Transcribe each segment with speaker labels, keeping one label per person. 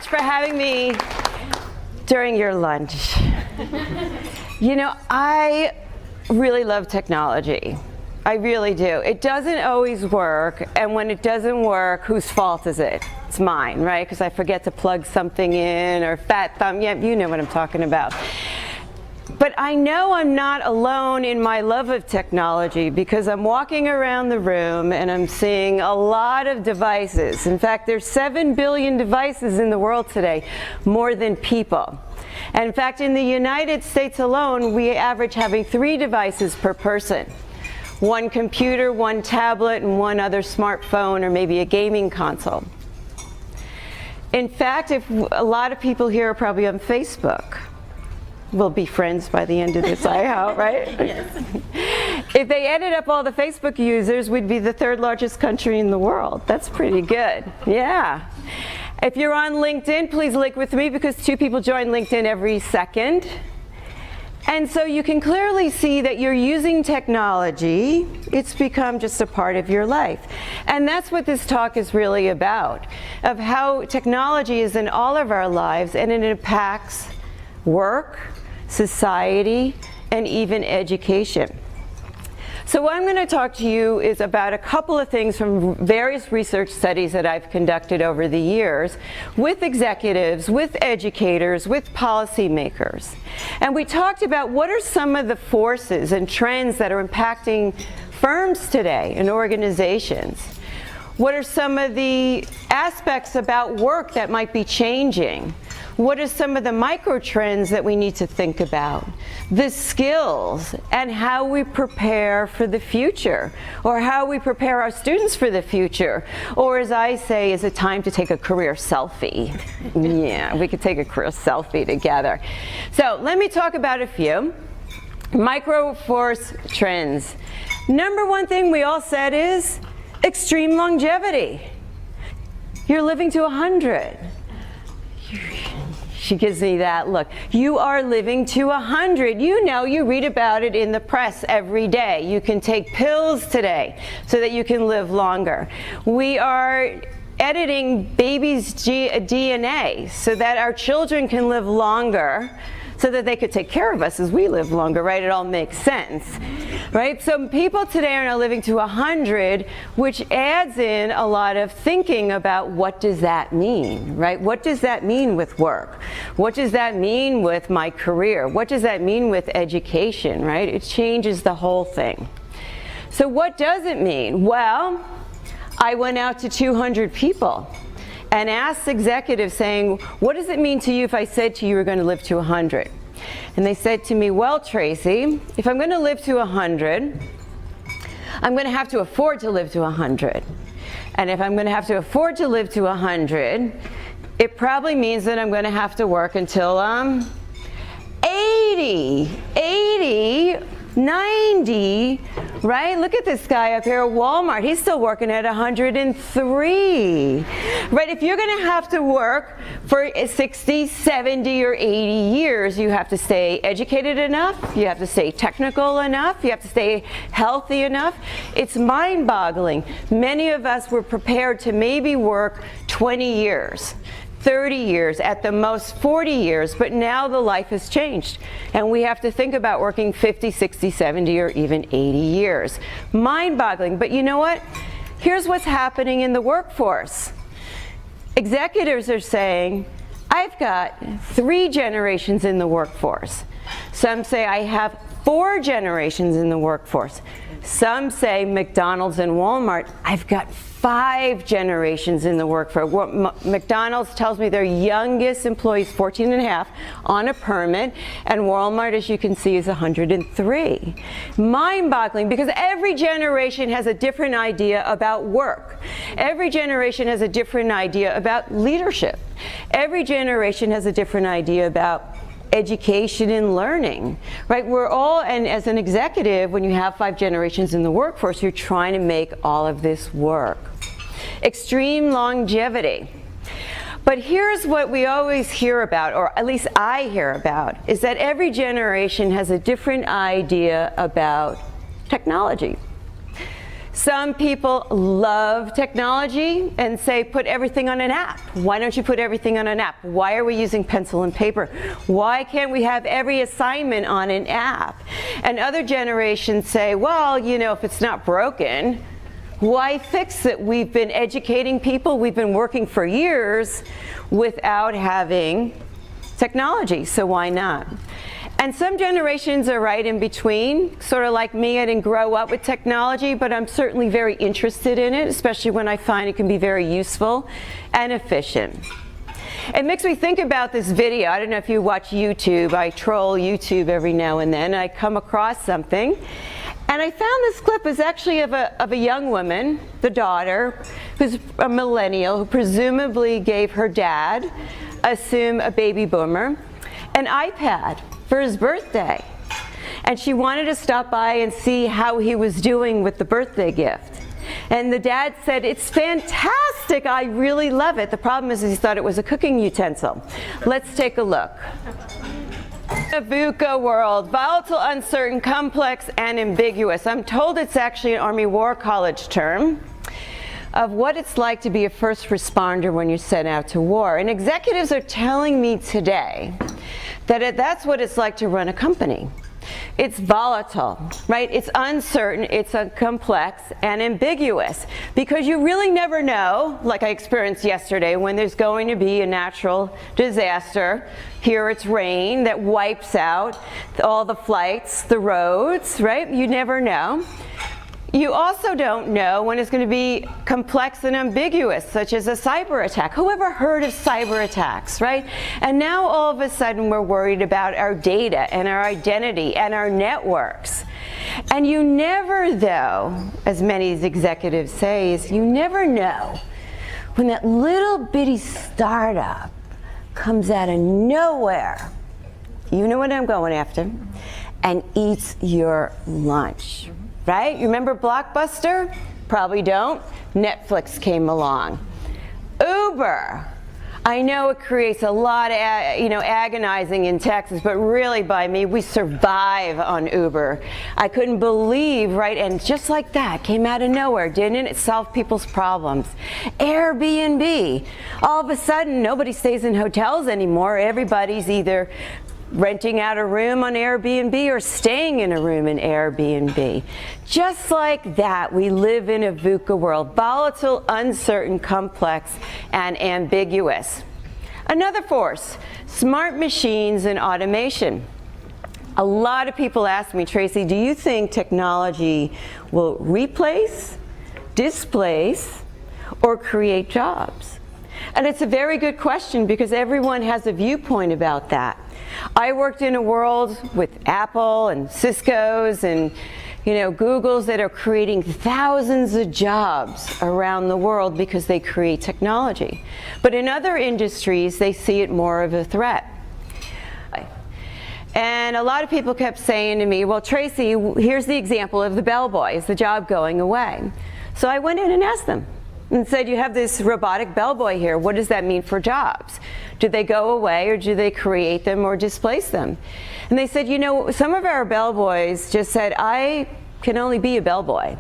Speaker 1: for having me during your lunch. You know, I really love technology. I really do. It doesn't always work, and when it doesn't work, whose fault is it? It's mine, right? Because I forget to plug something in, or fat thumb. Yeah, you know what I'm talking about. But I know I'm not alone in my love of technology, because I'm walking around the room and I'm seeing a lot of devices. In fact, there's 7 billion devices in the world today, more than people. And in fact, in the United States alone, we average having 3 devices per person. 1 computer, 1 tablet, and 1 other smartphone, or maybe a gaming console. In fact, if a lot of people here are probably on Facebook. We'll be friends by the end of this, I hope, right?
Speaker 2: Yes.
Speaker 1: If they added up all the Facebook users, we'd be the 3rd largest country in the world. That's pretty good, yeah. If you're on LinkedIn, please link with me, because 2 people join LinkedIn every second. And so you can clearly see that you're using technology. It's become just a part of your life. And that's what this talk is really about, of how technology is in all of our lives, and it impacts work, society, and even education. So what I'm going to talk to you is about a couple of things from various research studies that I've conducted over the years with executives, with educators, with policymakers. And we talked about what are some of the forces and trends that are impacting firms today and organizations. What are some of the aspects about work that might be changing? What are some of the micro trends that we need to think about? The skills and how we prepare for the future, or how we prepare our students for the future. Or as I say, is it time to take a career selfie? Yeah, we could take a career selfie together. So let me talk about a few. Micro force trends. Number 1 thing we all said is extreme longevity. You're living to 100. She gives me that look. You are living to 100. You know, you read about it in the press every day. You can take pills today so that you can live longer. We are editing babies' DNA so that our children can live longer, so that they could take care of us as we live longer, right? It all makes sense, right? So people today are now living to 100, which adds in a lot of thinking about what does that mean, right? What does that mean with work? What does that mean with my career? What does that mean with education, right? It changes the whole thing. So what does it mean? Well, I went out to 200 people and asked executives saying, what does it mean to you if I said to you you're going to live to 100? And they said to me, well, Tracy, if I'm going to live to 100, I'm going to have to afford to live to 100. And if I'm going to have to afford to live to 100, it probably means that I'm going to have to work until 80, 90, right? Look at this guy up here at Walmart. He's still working at 103, right? If you're going to have to work for 60, 70, or 80 years, you have to stay educated enough, you have to stay technical enough, you have to stay healthy enough. It's mind-boggling. Many of us were prepared to maybe work 20 years. 30 years, at the most 40 years, but now the life has changed. And we have to think about working 50, 60, 70, or even 80 years. Mind-boggling, but you know what? Here's what's happening in the workforce. Executives are saying, I've got 3 generations in the workforce. Some say I have 4 generations in the workforce. Some say McDonald's and Walmart, I've got 5 generations in the workforce. McDonald's tells me their youngest employee is 14 and a half on a permit, and Walmart, as you can see, is 103. Mind-boggling, because every generation has a different idea about work. Every generation has a different idea about leadership. Every generation has a different idea about education and learning, right? We're all, and as an executive, when you have 5 generations in the workforce, you're trying to make all of this work. Extreme longevity. But here's what we always hear about, or at least I hear about, is that every generation has a different idea about technology. Some people love technology and say put everything on an app. Why don't you put everything on an app? Why are we using pencil and paper? Why can't we have every assignment on an app? And other generations say, well, you know, if it's not broken, why fix it? We've been educating people. We've been working for years without having technology, so why not? And some generations are right in between, sort of like me. I didn't grow up with technology, but I'm certainly very interested in it, especially when I find it can be very useful and efficient. It makes me think about this video. I don't know if you watch YouTube. I troll YouTube every now and then. I come across something, and I found this clip is actually of a young woman, the daughter, who's a millennial, who presumably gave her dad, assume a baby boomer, an iPad for his birthday. And she wanted to stop by and see how he was doing with the birthday gift. And the dad said, it's fantastic, I really love it. The problem is he thought it was a cooking utensil. Let's take a look. A VUCA world, volatile, uncertain, complex, and ambiguous. I'm told it's actually an Army War College term of what it's like to be a first responder when you're sent out to war. And executives are telling me today that that's what it's like to run a company. It's volatile, right? It's uncertain, it's complex and ambiguous, because you really never know, like I experienced yesterday, when there's going to be a natural disaster. Here it's rain that wipes out all the flights, the roads, right? You never know. You also don't know when it's going to be complex and ambiguous, such as a cyber attack. Who ever heard of cyber attacks, right? And now all of a sudden we're worried about our data and our identity and our networks. And you never, though, as many executives say, is you never know when that little bitty startup comes out of nowhere, you know what I'm going after, and eats your lunch. Right? You remember Blockbuster? Probably don't. Netflix came along. Uber. I know it creates a lot of, agonizing in Texas, but really by me, we survive on Uber. I couldn't believe, right? And just like that, came out of nowhere, didn't it? It solved people's problems. Airbnb. All of a sudden, nobody stays in hotels anymore. Everybody's either renting out a room on Airbnb or staying in a room in Airbnb. Just like that, we live in a VUCA world, volatile, uncertain, complex, and ambiguous. Another force, smart machines and automation. A lot of people ask me, Tracy, do you think technology will replace, displace, or create jobs? And it's a very good question, because everyone has a viewpoint about that. I worked in a world with Apple and Cisco's and Google's that are creating thousands of jobs around the world because they create technology. But in other industries, they see it more of a threat. And a lot of people kept saying to me, well, Tracy, here's the example of the bellboy. Is the job going away? So I went in and asked them and said, you have this robotic bellboy here. What does that mean for jobs? Do they go away, or do they create them or displace them? And they said, some of our bellboys just said, I can only be a bellboy.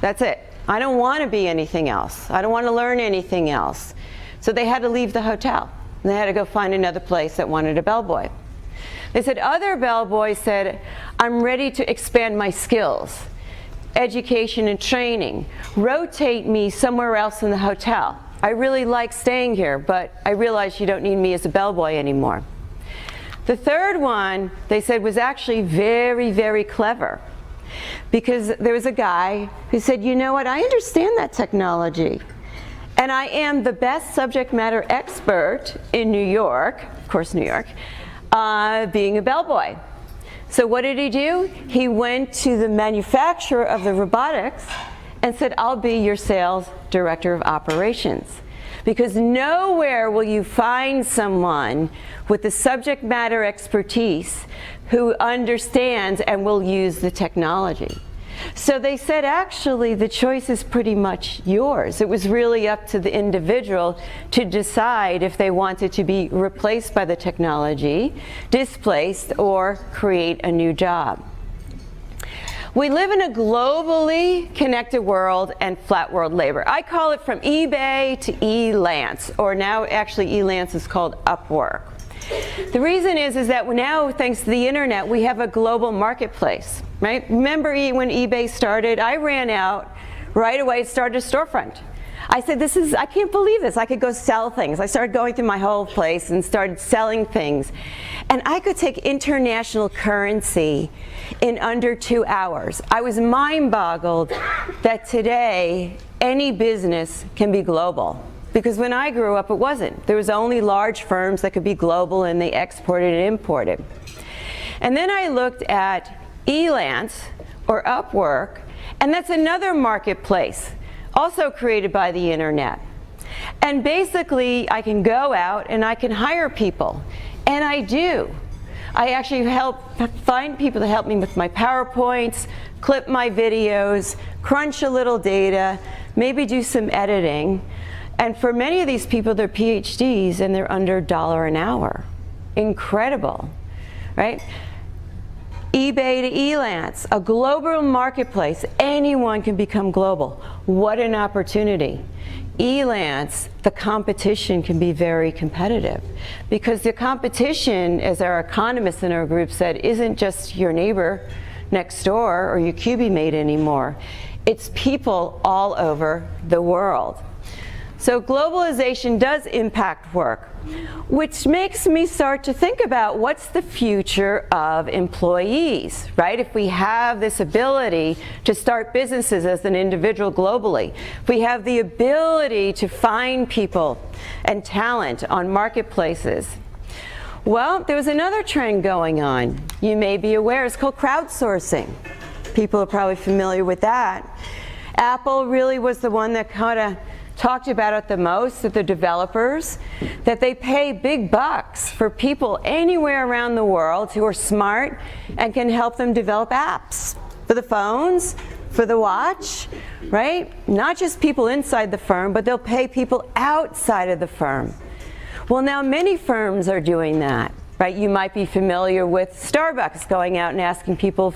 Speaker 1: That's it. I don't want to be anything else. I don't want to learn anything else. So they had to leave the hotel. And they had to go find another place that wanted a bellboy. They said other bellboys said, I'm ready to expand my skills. Education and training. Rotate me somewhere else in the hotel. I really like staying here, but I realize you don't need me as a bellboy anymore. The third one, they said, was actually very, very clever, because there was a guy who said, you know what, I understand that technology, and I am the best subject matter expert in New York, of course New York, being a bellboy. So what did he do? He went to the manufacturer of the robotics and said, I'll be your sales director of operations. Because nowhere will you find someone with the subject matter expertise who understands and will use the technology. So they said, actually, the choice is pretty much yours. It was really up to the individual to decide if they wanted to be replaced by the technology, displaced, or create a new job. We live in a globally connected world and flat world labor. I call it from eBay to Elance, or now actually Elance is called Upwork. The reason is that now, thanks to the internet, we have a global marketplace, right? Remember when eBay started, I ran out right away, started a storefront. I said, I can't believe this. I could go sell things. I started going through my whole place and started selling things. And I could take international currency in under 2 hours. I was mind-boggled that today any business can be global. Because when I grew up, it wasn't. There was only large firms that could be global, and they exported and imported. And then I looked at Elance, or Upwork, and that's another marketplace, also created by the internet. And basically, I can go out and I can hire people, and I do. I actually find people to help me with my PowerPoints, clip my videos, crunch a little data, maybe do some editing. And for many of these people, they're PhDs and they're under $1 an hour. Incredible, right? eBay to Elance, a global marketplace. Anyone can become global. What an opportunity. Elance, the competition can be very competitive, because the competition, as our economists in our group said, isn't just your neighbor next door or your QB mate anymore. It's people all over the world. So globalization does impact work, which makes me start to think about what's the future of employees, right? If we have this ability to start businesses as an individual globally, if we have the ability to find people and talent on marketplaces. Well, there was another trend going on. You may be aware, it's called crowdsourcing. People are probably familiar with that. Apple really was the one that kind of talked about it the most, that the developers, that they pay big bucks for people anywhere around the world who are smart and can help them develop apps for the phones, for the watch, right? Not just people inside the firm, but they'll pay people outside of the firm. Well, now many firms are doing that, right? You might be familiar with Starbucks going out and asking people,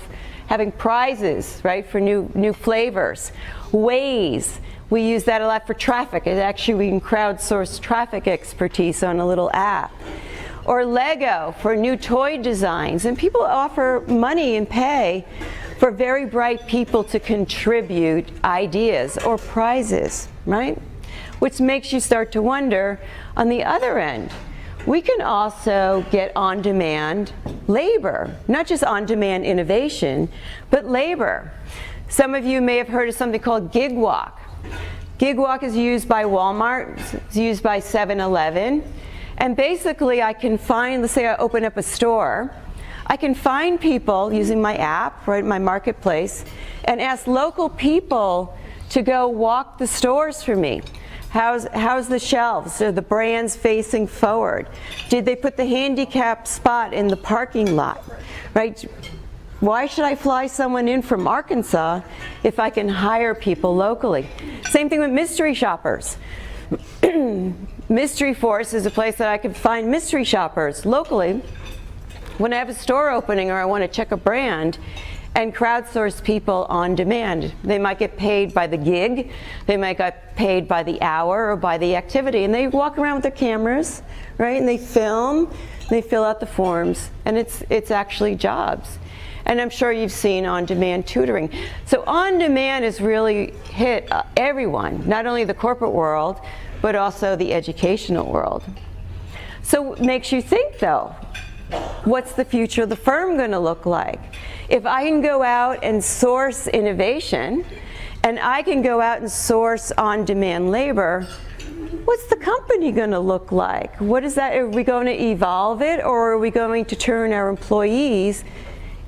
Speaker 1: having prizes, right, for new flavors. Waze. We use that a lot for traffic. Actually, we can crowdsource traffic expertise on a little app. Or Lego for new toy designs. And people offer money and pay for very bright people to contribute ideas or prizes, right? Which makes you start to wonder, on the other end, we can also get on-demand labor, not just on-demand innovation, but labor. Some of you may have heard of something called gig walk. Gig walk is used by Walmart, it's used by 7-Eleven, and basically I can find, let's say I open up a store, I can find people using my app, right, my marketplace, and ask local people to go walk the stores for me. How's the shelves? Are the brands facing forward? Did they put the handicap spot in the parking lot, right? Why should I fly someone in from Arkansas if I can hire people locally? Same thing with mystery shoppers. Mystery Force is a place that I can find mystery shoppers locally when I have a store opening or I want to check a brand, and crowdsource people on demand. They might get paid by the gig, they might get paid by the hour or by the activity, and they walk around with their cameras, right, and they film, they fill out the forms, and it's actually jobs. And I'm sure you've seen on-demand tutoring. So on-demand has really hit everyone, not only the corporate world, but also the educational world. So it makes you think, though, what's the future of the firm going to look like? If I can go out and source innovation, and I can go out and source on-demand labor, what's the company going to look like? What is that? Are we going to evolve it, or are we going to turn our employees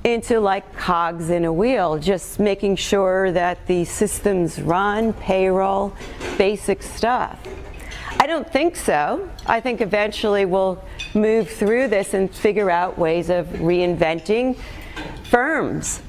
Speaker 1: into like cogs in a wheel, just making sure that the systems run, payroll, basic stuff? I don't think so. I think eventually we'll move through this and figure out ways of reinventing firms